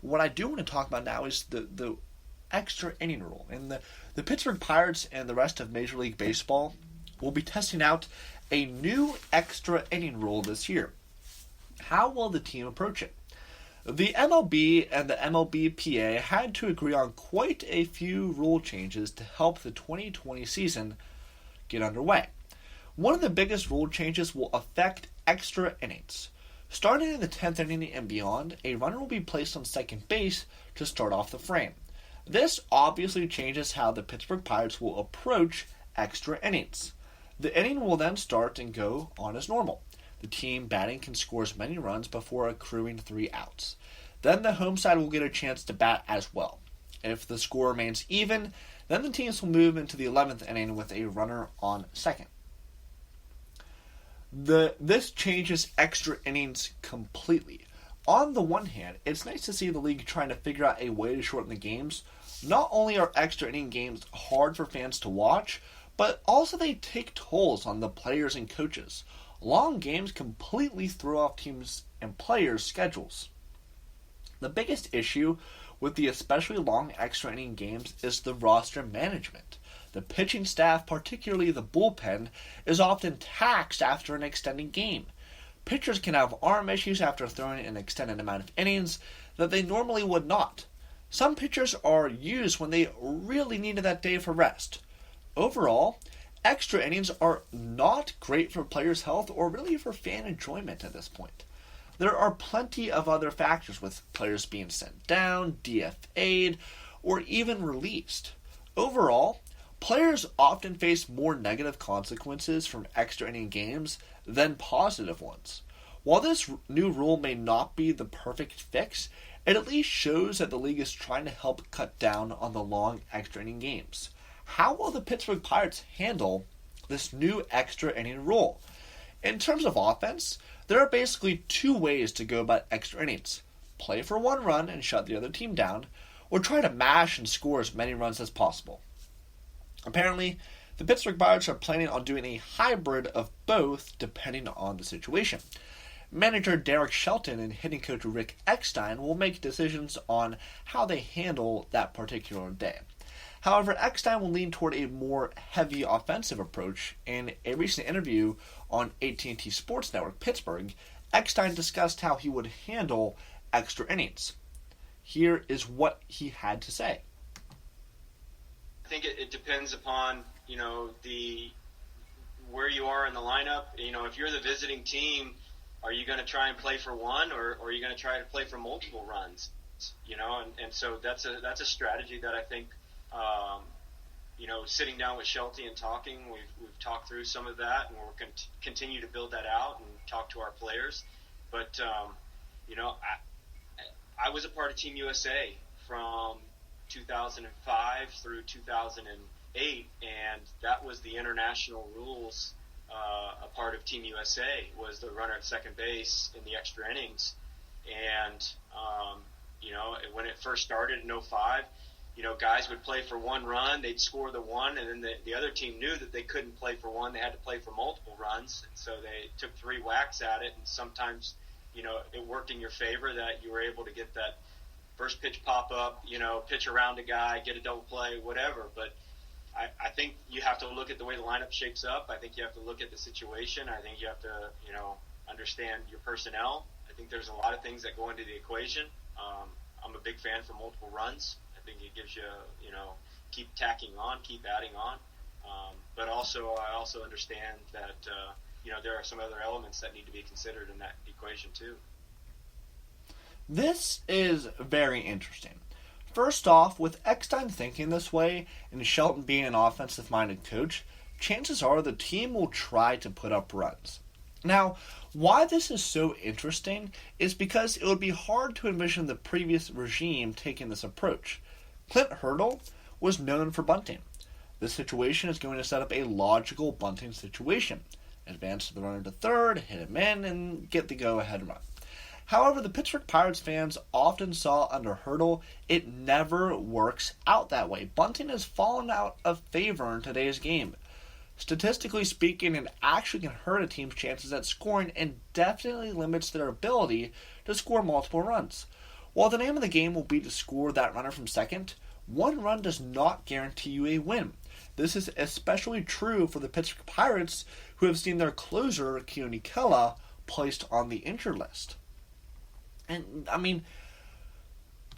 What I do want to talk about now is the extra inning rule. And the Pittsburgh Pirates and the rest of Major League Baseball will be testing out a new extra inning rule this year. How will the team approach it? The MLB and the MLBPA had to agree on quite a few rule changes to help the 2020 season get underway. One of the biggest rule changes will affect extra innings. Starting in the 10th inning and beyond, a runner will be placed on second base to start off the frame. This obviously changes how the Pittsburgh Pirates will approach extra innings. The inning will then start and go on as normal. The team batting can score as many runs before accruing 3 outs. Then the home side will get a chance to bat as well. If the score remains even, then the teams will move into the 11th inning with a runner on second. This changes extra innings completely. On the one hand, it's nice to see the league trying to figure out a way to shorten the games. Not only are extra inning games hard for fans to watch, but also they take tolls on the players and coaches. Long games completely throw off teams' and players' schedules. The biggest issue with the especially long extra inning games is the roster management. The pitching staff, particularly the bullpen, is often taxed after an extended game. Pitchers can have arm issues after throwing an extended amount of innings that they normally would not. Some pitchers are used when they really needed that day for rest. Overall, extra innings are not great for players' health or really for fan enjoyment at this point. There are plenty of other factors, with players being sent down, DFA'd, or even released. Overall, players often face more negative consequences from extra inning games than positive ones. While this new rule may not be the perfect fix, it at least shows that the league is trying to help cut down on the long extra inning games. How will the Pittsburgh Pirates handle this new extra inning rule? In terms of offense, there are basically 2 ways to go about extra innings. Play for 1 run and shut the other team down, or try to mash and score as many runs as possible. Apparently, the Pittsburgh Pirates are planning on doing a hybrid of both depending on the situation. Manager Derek Shelton and hitting coach Rick Eckstein will make decisions on how they handle that particular day. However, Eckstein will lean toward a more heavy offensive approach. In a recent interview on AT&T Sports Network Pittsburgh, Eckstein discussed how he would handle extra innings. Here is what he had to say. I think it depends upon, where you are in the lineup. If you're the visiting team, are you going to try and play for 1, or are you going to try to play for multiple runs? And so that's a strategy that I think, sitting down with Shelty and talking, we've talked through some of that, and we're going to continue to build that out and talk to our players. But, I was a part of Team USA from 2005 through 2008, and that was the international rules. A part of Team USA was the runner at second base in the extra innings. And, when it first started in 2005, guys would play for 1 run, they'd score the 1, and then the other team knew that they couldn't play for 1, they had to play for multiple runs, and so they took 3 whacks at it, and sometimes, it worked in your favor that you were able to get that first pitch pop up, pitch around a guy, get a double play, whatever, but I think you have to look at the way the lineup shapes up. I think you have to look at the situation. I think you have to, understand your personnel. I think there's a lot of things that go into the equation. I'm a big fan for multiple runs. I think it gives you, keep tacking on, keep adding on. But I also understand that, there are some other elements that need to be considered in that equation too. This is very interesting. First off, with Eckstein thinking this way and Shelton being an offensive-minded coach, chances are the team will try to put up runs. Now, why this is so interesting is because it would be hard to envision the previous regime taking this approach. Clint Hurdle was known for bunting. This situation is going to set up a logical bunting situation. Advance the runner to third, hit him in, and get the go-ahead run. However, the Pittsburgh Pirates fans often saw under Hurdle it never works out that way. Bunting has fallen out of favor in today's game. Statistically speaking, it actually can hurt a team's chances at scoring and definitely limits their ability to score multiple runs. While the name of the game will be to score that runner from second, one run does not guarantee you a win. This is especially true for the Pittsburgh Pirates, who have seen their closer, Keone Kela, placed on the injured list. And, I mean,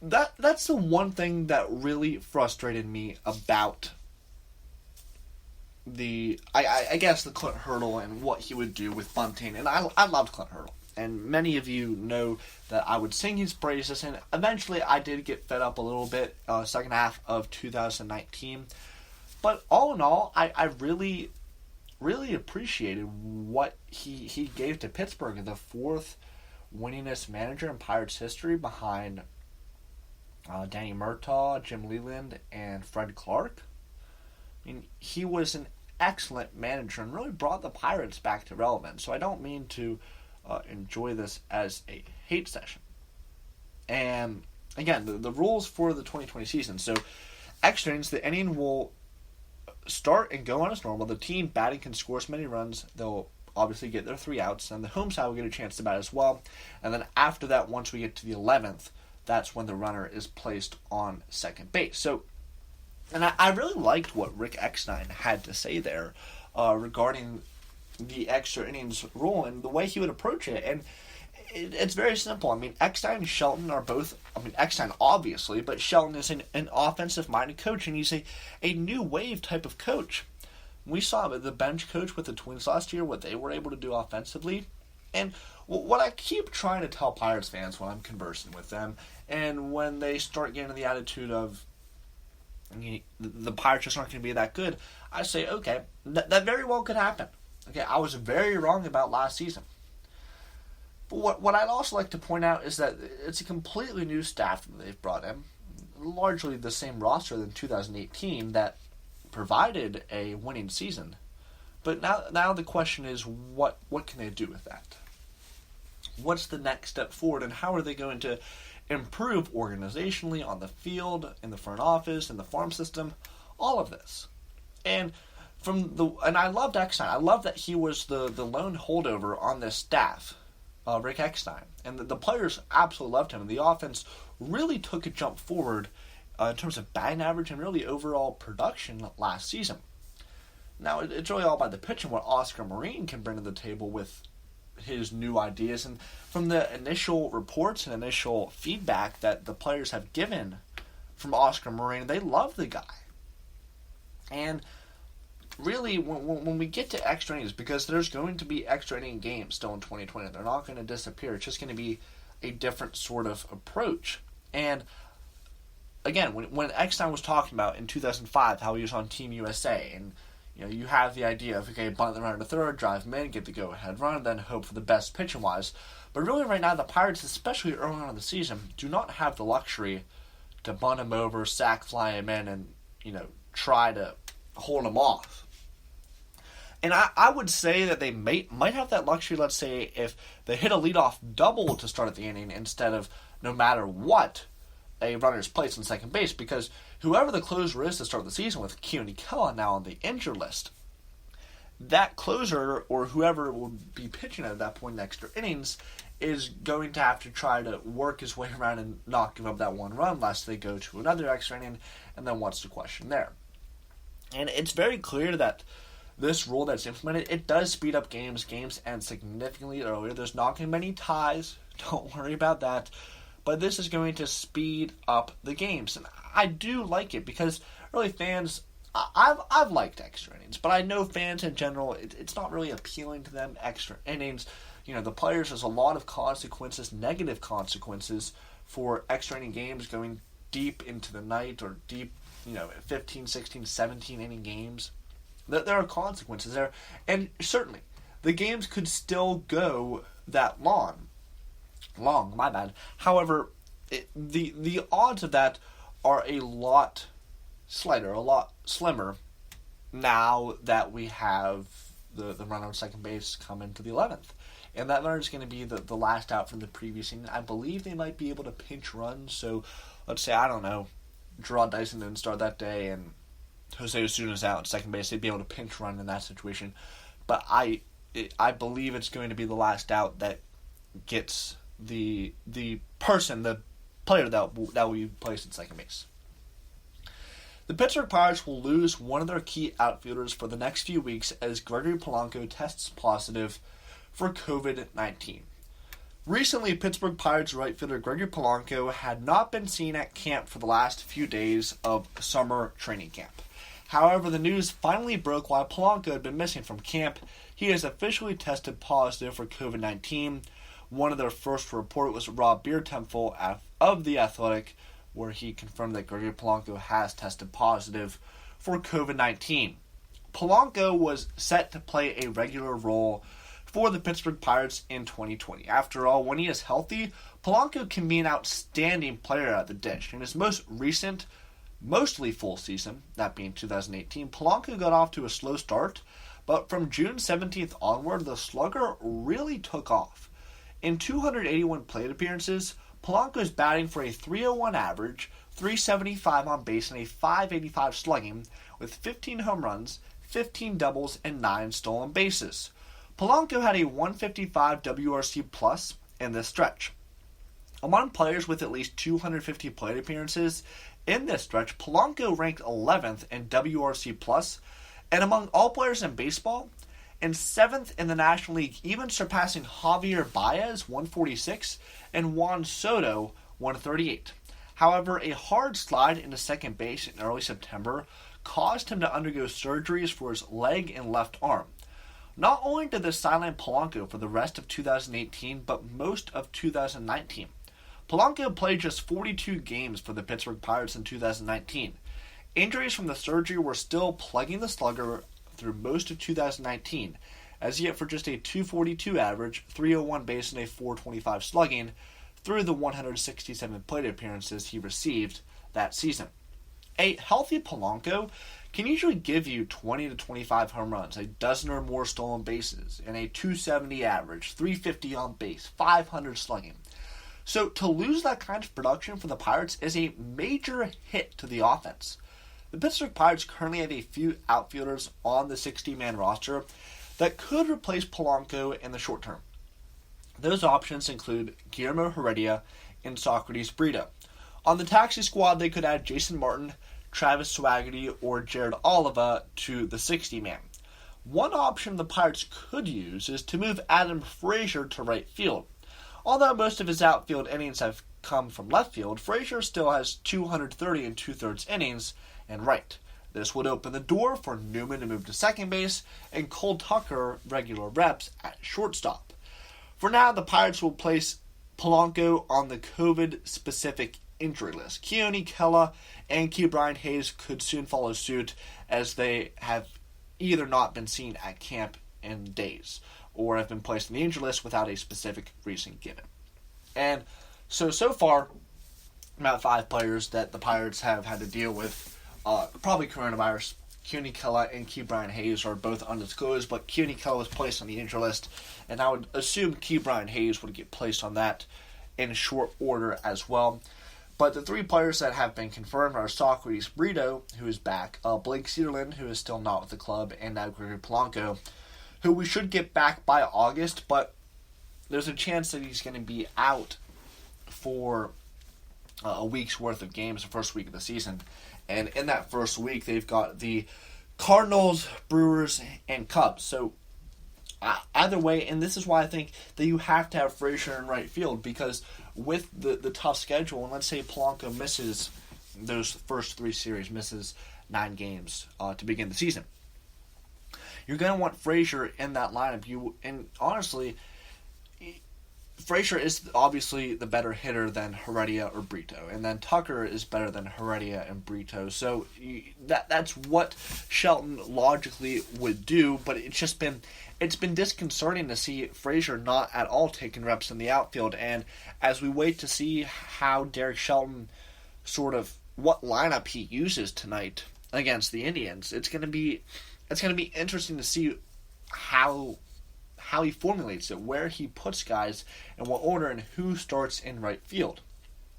that's the one thing that really frustrated me about I guess the Clint Hurdle and what he would do with Bunting. And I loved Clint Hurdle. And many of you know that I would sing his praises, and eventually I did get fed up a little bit second half of 2019. But all in all, I really, really appreciated what he gave to Pittsburgh, the fourth winningest manager in Pirates history behind Danny Murtaugh, Jim Leland, and Fred Clark. I mean, he was an excellent manager and really brought the Pirates back to relevance. So I don't mean to enjoy this as a hate session. And again, the rules for the 2020 season. So extra innings, the inning will start and go on as normal. The team batting can score as many runs. They'll obviously get their 3 outs, and the home side will get a chance to bat as well. And then after that, once we get to the 11th, that's when the runner is placed on second base. So, and I really liked what Rick Eckstein had to say there regarding the extra innings rule and the way he would approach it. And it's very simple. I mean, Eckstein and Shelton are both, I mean, Eckstein obviously, but Shelton is an offensive-minded coach, and he's a new wave type of coach. We saw the bench coach with the Twins last year, what they were able to do offensively. And what I keep trying to tell Pirates fans when I'm conversing with them, and when they start getting the attitude of, the Pirates just aren't going to be that good, I say, okay, that very well could happen. Okay, I was very wrong about last season. But what I'd also like to point out is that it's a completely new staff that they've brought in, largely the same roster than 2018 that provided a winning season. But now the question is, what can they do with that? What's the next step forward, and how are they going to improve organizationally on the field, in the front office, in the farm system, all of this? And I loved Eckstein. I love that he was the lone holdover on this staff, Rick Eckstein, and the players absolutely loved him. And the offense really took a jump forward in terms of batting average and really overall production last season. Now it's really all about the pitching, what Oscar Marine can bring to the table with his new ideas. And from the initial reports and initial feedback that the players have given from Oscar Marine, they love the guy. And really, when we get to extra innings, because there's going to be extra inning games still in 2020, they're not going to disappear. It's just going to be a different sort of approach. And again, when Eckstein was talking about in 2005 how he was on Team USA, and you have the idea of, okay, bunt the runner to third, drive him in, get the go-ahead run, and then hope for the best pitching-wise. But really right now, the Pirates, especially early on in the season, do not have the luxury to bunt him over, sack fly him in, and, try to hold him off. And I would say that they might have that luxury, let's say, if they hit a leadoff double to start at the inning instead of, no matter what, a runner's placed on second base, because whoever the closer is to start the season with, Keone Kela now on the injured list, that closer or whoever will be pitching at that point in extra innings is going to have to try to work his way around and not give up that one run lest they go to another extra inning, and then what's the question there? And it's very clear that this rule that's implemented, it does speed up games. Games end significantly earlier. There's not going to be many ties. Don't worry about that. But this is going to speed up the games. And I do like it because really fans, I've liked extra innings, but I know fans in general, it's not really appealing to them, extra innings. The players, there's a lot of consequences, negative consequences for extra inning games going deep into the night or deep, 15, 16, 17 inning games. There are consequences there. And certainly, the games could still go that long. My bad. However, the odds of that are a lot slighter, a lot slimmer now that we have the runner on second base come into the 11th. And that runner is going to be the last out from the previous inning. I believe they might be able to pinch run. So let's say, I don't know, Gerard Dyson didn't start that day and Jose Osuna's out at second base. They'd be able to pinch run in that situation. But I believe it's going to be the last out that gets the person, the player that will be placed at second base. The Pittsburgh Pirates will lose one of their key outfielders for the next few weeks as Gregory Polanco tests positive for COVID-19. Recently, Pittsburgh Pirates right fielder Gregory Polanco had not been seen at camp for the last few days of summer training camp. However, the news finally broke while Polanco had been missing from camp. He has officially tested positive for COVID-19. One of their first to report was Rob Biertempfel of The Athletic, where he confirmed that Gregory Polanco has tested positive for COVID-19. Polanco was set to play a regular role for the Pittsburgh Pirates in 2020. After all, when he is healthy, Polanco can be an outstanding player at the dish. In his most recent, mostly full season, that being 2018, Polanco got off to a slow start, but from June 17th onward, the slugger really took off. In 281 plate appearances, Polanco is batting for a .301 average, .375 on base, and a .585 slugging, with 15 home runs, 15 doubles, and 9 stolen bases. Polanco had a .155 WRC plus in this stretch. Among players with at least 250 plate appearances in this stretch, Polanco ranked 11th in WRC plus, and among all players in baseball, and 7th in the National League, even surpassing Javier Baez, 146, and Juan Soto, 138. However, a hard slide into second base in early September caused him to undergo surgeries for his leg and left arm. Not only did this sideline Polanco for the rest of 2018, but most of 2019. Polanco played just 42 games for the Pittsburgh Pirates in 2019. Injuries from the surgery were still plaguing the slugger through most of 2019, as he hit for just a .242 average, .301 base, and a .425 slugging through the 167 plate appearances he received that season. A healthy Polanco can usually give you 20 to 25 home runs, a dozen or more stolen bases, and a .270 average, .350 on base, .500 slugging. So to lose that kind of production for the Pirates is a major hit to the offense. The Pittsburgh Pirates currently have a few outfielders on the 60-man roster that could replace Polanco in the short term. Those options include Guillermo Heredia and Socrates Brito. On the taxi squad, they could add Jason Martin, Travis Swaggerty, or Jared Oliva to the 60-man. One option the Pirates could use is to move Adam Frazier to right field. Although most of his outfield innings have come from left field, Frazier still has 230 and 2/3 innings in right. This would open the door for Newman to move to second base and Cole Tucker regular reps at shortstop. For now, the Pirates will place Polanco on the COVID-specific injury list. Keone Kela and Ke'Bryan Hayes could soon follow suit, as they have either not been seen at camp in days or have been placed on the injury list without a specific reason given. And so far, about 5 players that the Pirates have had to deal with probably coronavirus. Keone Kela and Ke'Bryan Hayes are both undisclosed, but Keone Kela was placed on the injury list, and I would assume Ke'Bryan Hayes would get placed on that in short order as well. But the 3 players that have been confirmed are Socrates Brito, who is back, Blake Cederland, who is still not with the club, and now Gregory Polanco, who we should get back by August, but there's a chance that he's going to be out for a week's worth of games, the first week of the season. And in that first week, they've got the Cardinals, Brewers, and Cubs. So either way, and this is why I think that you have to have Frazier in right field, because with the tough schedule, and let's say Polanco misses those first 3 series, misses 9 games to begin the season, you're going to want Frazier in that lineup. And honestly, Frazier is obviously the better hitter than Heredia or Brito, and then Tucker is better than Heredia and Brito. So that's what Shelton logically would do, but it's been disconcerting to see Frazier not at all taking reps in the outfield. And as we wait to see how Derek Shelton what lineup he uses tonight against the Indians, it's going to be interesting to see how he formulates it, where he puts guys, in what order, and who starts in right field.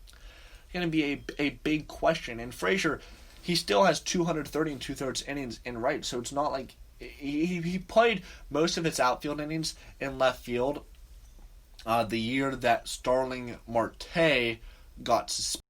It's going to be a big question. And Frazier, he still has 230 and 2/3 innings in right, so it's not like he played most of his outfield innings in left field the year that Starling Marte got suspended